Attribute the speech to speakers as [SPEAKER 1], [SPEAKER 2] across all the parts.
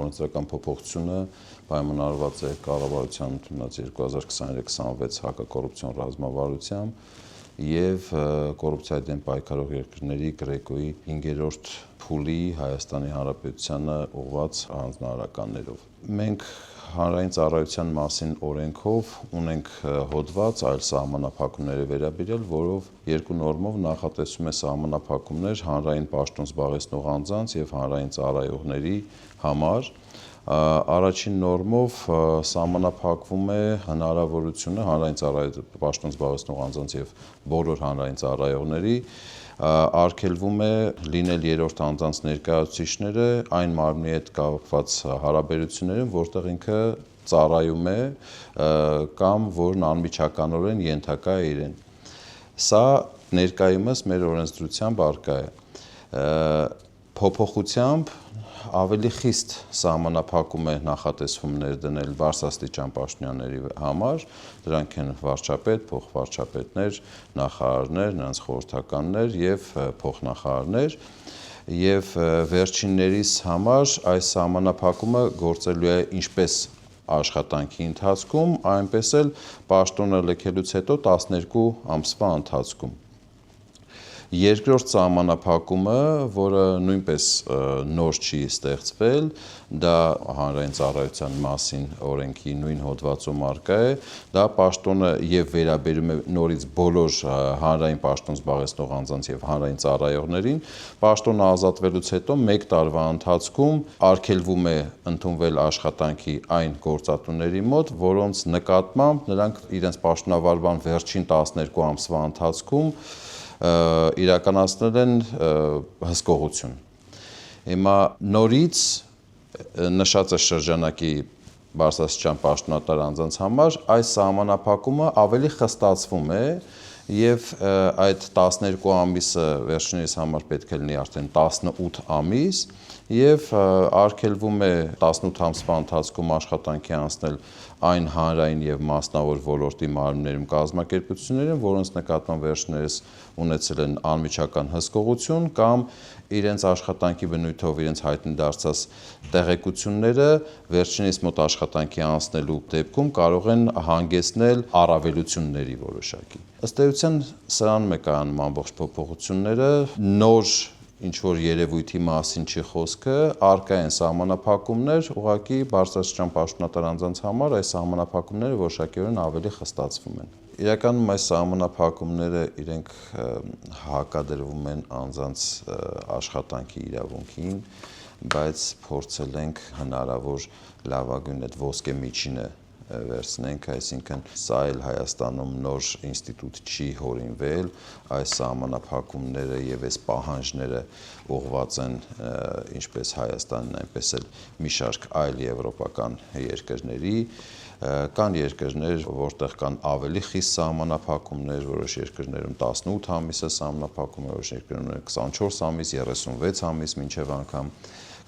[SPEAKER 1] Կանոնադրական փոփոխությունը պայմանավորված է կառավարության ընդունած 2023-26 հակակոռուպցիոն ռազմավարությամբ եւ կոռուպցիայի դեմ պայքարող երկրների GRECO-ի 5-րդ փուլի Հայաստանի Հանրապետությանը ուղղված հանձնարարականներով։ Մենք հանրային ծառայության մասին օրենքով ունենք հոդված այլ սահմանափակումների վերաբերյալ, որով երկու նորմով նախատեսում է սահմանափակումներ հանրային պաշտոն զբաղեցնող անձանց եւ հանրային ծառայողների համար։ Առաջին նորմով սահմանափակվում է հնարավորությունը հանրային պաշտոն զբաղեցնող անձանց եւ բոլոր հանրային ծառայողների արգելվում է լինել երրորդ անձանց ներկայացուցիչները այն մարմնի հետ կապված հարաբերություններում, որտեղ ինքը ծառայում է կամ որն անմիջականորեն ենթակա է իրեն։ Սա ներկայումս մեր օրենսդրությամբ առկա է։ Փոփոխությամբ ավելի խիստ սահմանափակում է նախատեսվում ներդնել բարձրաստիճան պաշտոնյաների համար, դրանք են վարչապետ, փոխվարչապետներ, նախարարներ, նրանց խորհրդականներ եւ փոխնախարարներ, եւ վերջիններիս համար այս սահմանափակումը գործելու է ինչպես աշխատանքի ընթացքում, այնպես էլ պաշտոնը լքելուց հետո 12 ամսվա ընթացքում։ Երկրորդ սահմանափակումը, որը նույնպես նոր չի ստեղծվել, դա հանրային ծառայության մասին օրենքի նույն հոդվածում առկա է, դա պաշտոնը եւ վերաբերում է նորից բոլոր հանրային պաշտոն զբաղեցնող անձանց եւ հանրային ծառայողներին, պաշտոնը ազատվելուց հետո 1 տարվա ընթացքում արգելվում է ընդունվել աշխատանքի այն գործատուների մոտ, որոնց նկատմամբ նրանք իրենց պաշտոնավարման վերջին 12 ամսվա ընթացքում իրականացնել են հսկողություն։ Հիմա նորից նշած է շրջանակի բարձրաստիճան պաշտոնատար անձանց համար այս սահմանափակումը ավելի խստացվում է եւ այդ 12 ամիսը վերջինիս համար պետք է լինի արդեն 18 ամիս եւ արգելվում է 18 ամսվա ընթացքում աշխատանքի անցնել այն հանրային եւ մասնավոր ոլորտի մարմիններում կազմակերպություններում, որոնց նկատմամբ վերջներս ունեցել են անմիջական հսկողություն կամ իրենց աշխատանքի բնույթով իրենց հայտնի դարձած տեղեկությունները վերջինիս մոտ աշխատանքի անցնելու դեպքում կարող են հանգեցնել առավելությունների որոշակի։ Ըստ էության սրանում է կայանում ամբողջ փոփոխությունները, նոր ինչ-որ երևույթի մասին չի խոսքը, առկա են սահմանափակումներ, ուղղակի բարձրաստիճան պաշտոնատար անձանց համար այս սահմանափակումները որոշակիորեն ավելի խստացվում են։ Իրականում այս սահմանափակումները իրենք հակադրվում են անձանց աշխատանքի իրավունքին, բայց փորձել ենք հնարավոր լավագույն այդ ոսկե միջինը վերցնենք, այսինքն սա էլ Հայաստանում նոր ինստիտուտ չի հորինվել, այս սահմանափակումները եւ այս պահանջները ուղղված են ինչպես Հայաստանին, այնպես էլ մի շարք այլ եվրոպական երկրների, կան երկրներ, որտեղ կան ավելի խիստ սահմանափակումներ, որոշ երկրներում 18 ամիս է սահմանափակումը, որոշ երկրներում 24 ամիս, 36 ամիս մինչև անգամ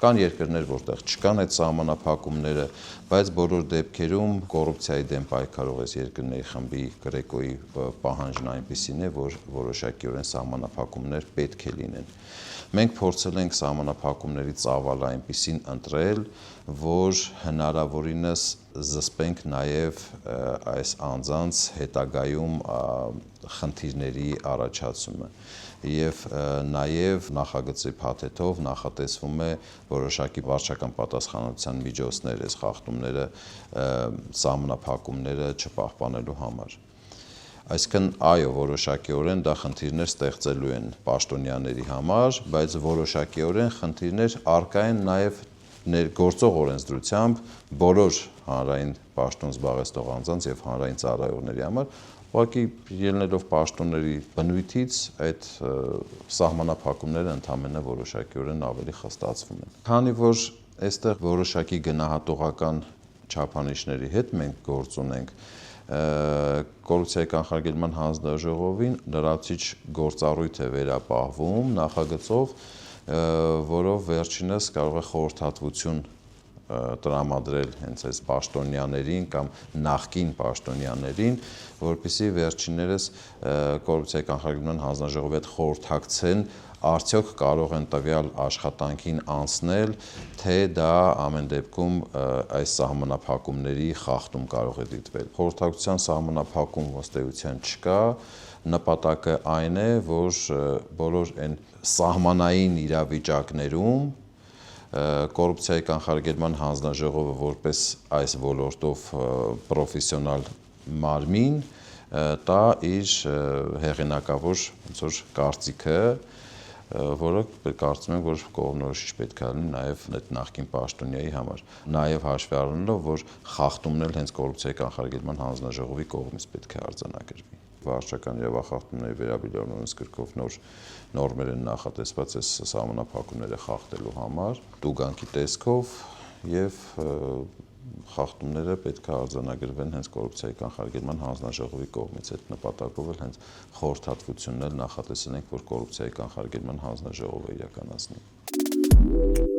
[SPEAKER 1] Կան երկրներ, որտեղ չկան այդ սահմանափակումները, բայց բոլոր դեպքերում կոռուպցիայի դեմ պայքարող այս երկրների խմբի GRECO-ի պահանջն այնպիսին է, որ որոշակիորեն սահմանափակումներ պետք է լինեն։ Մենք փորձել ենք սահմանափակումների ծավալը այնպիսին ընտրել, որ հնարավորինս զսպենք նաև այս անձանց հետագայում խնդիրների առաջացումը եւ նաեւ նախագծի փաթեթով նախատեսվում է որոշակի վարչական պատասխանատվության միջոցներ այս խախտումները սահմանափակումները չպահպանելու համար։ Այսինքն այո, որոշակիորեն դա խնդիրներ ստեղծելու են պաշտոնյաների համար, բայց որոշակիորեն խնդիրներ առկա են նաեւ գործող օրենսդրությամբ բոլոր հանրային պաշտոն զբաղեցնող անձանց եւ հանրային ծառայողների համար, ուղղակի ելնելով պաշտոնների բնույթից այդ սահմանափակումները ընդհանրապես որոշակիորեն ավելի խստացվում են։ Քանի որ այստեղ որոշակի գնահատողական չափանիշների հետ մենք գործ ունենք, կոռուպցիայի կանխարգելման հանձնաժողովին լրացուցիչ գործառույթ է վերապահվում նախագծով, որով վերջինս կարող է խորհրդատվություն տրամադրել հենց այս պաշտոնյաներին կամ նախկին պաշտոնյաներին, որպեսզի վերջիններս կոռուպցիայի կանխարգելման հանձնաժողովի հետ խորհրդակցեն, արդյոք կարող են տվյալ աշխատանքին անցնել, թե դա ամեն դեպքում այս սահմանափակումների խախտում կարող է դիտվել։ Խորհրդակցության սահմանափակում ըստ էության չկա, նպատակը այն է, որ բոլոր այն սահմանային իրավիճակներում կոռուպցիայի կանխարգելման հանձնաժողովը որպես այս ոլորտով պրոֆեսիոնալ մարմին տա իր հեղինակավոր ոնց որ կարծիքը, որը կարծում եմ, որ կողմնորոշիչ պետք է լինի նաև այդ նախկին պաշտոնյայի համար, նաև հաշվի առնելով, որ խախտումն էլ հենց կոռուպցիայի կանխարգելման հանձնաժողովի կողմից պետք է արձանագրվի։ Վարչական իրավախախտումների վերաբերյալ նույնիսկ գրքով նոր նորմեր են նախատեսված այս սահմանափակումները խախտելու համար, տուգանքի տեսքով եւ խախտումները պետք է արձանագրվեն հենց կոռուպցիայի կանխարգելման հանձնաժողովի կողմից։ Այդ նպատակով էլ հենց խորհրդատվությունն էլ նախատեսել ենք, որ կոռուպցիայի կանխարգելման հանձնաժողովը իրականացնի։